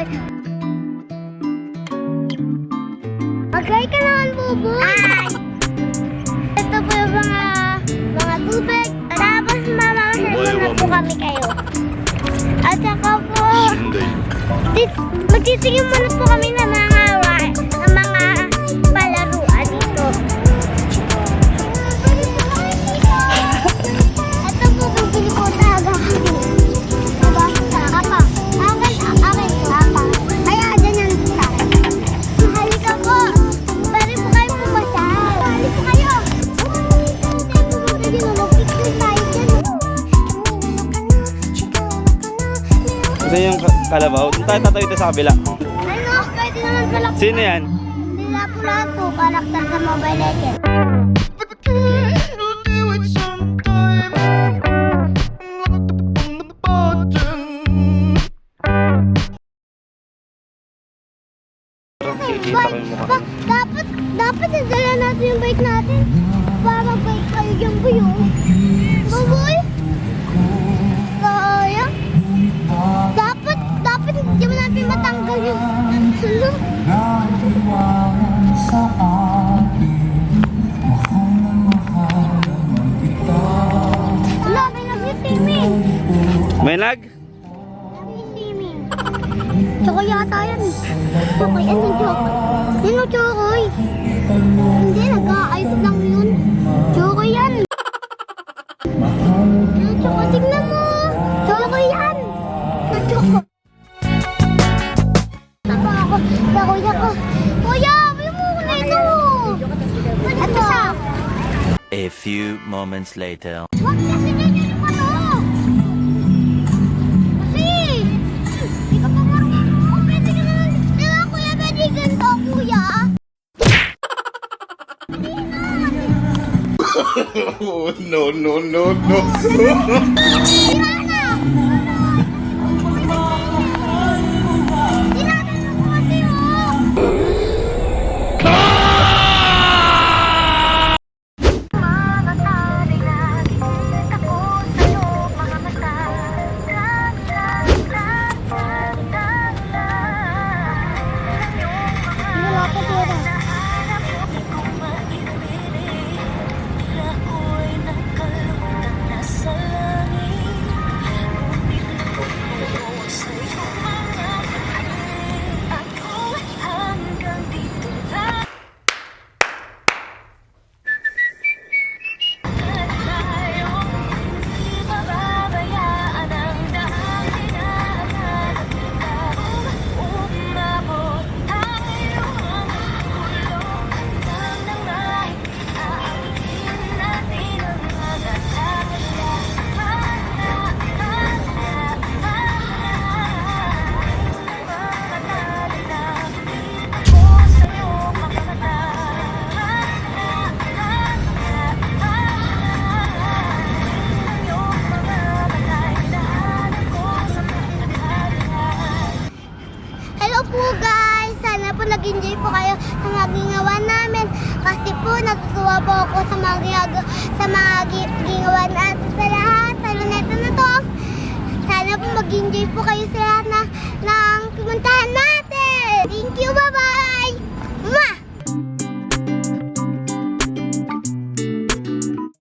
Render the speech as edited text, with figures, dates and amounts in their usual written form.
Okay. Okay ka naman, Bubu. Ay! Ito po yung mga tubig. Tapos mamamasal na po kami kayo. At saka po, magtitingin muna po kami ng mga palaruan dito. Ito po, bibili po talaga kami. Diba? Apa. Akin po. Apa. Kaya, dyan yan sa akin. Halika po. Pwede po kayo pumasal. Halika po kayo. Pwede mo mag-picture tayo dyan. Kasi yung kalabaw, doon tayo tatayo sa kabila. Ano? Pwede naman pala po. Sino yan? Sila po lahat po. Karakter sa Mobile Legends. Dapat nadala natin yung bike natin. Para bike kayo yung buyo. Baboy? Sayang. Dapat hindi mo natin matanggal yung sulong. Wala, may nag-streaming. May lag? Nag-streaming. Chokoy yata yan. Chokoy, ano chokoy? Sino chokoy? Hindi, nag-aayos lang yun. Chokoy yan. Chokoy, tignan mo. Chokoy yan. Chokoy. Kuya ko. Kuya, may mo ko na ito. Ito siya. A few moments later. Wag kasi ganyan yung ano. Kasi, hindi ka pa marunong. Kung pwede ka naman. Diba, kuya, pwede ganito, kuya. Hindi na. Oh, no, no, no, no. Hindi na.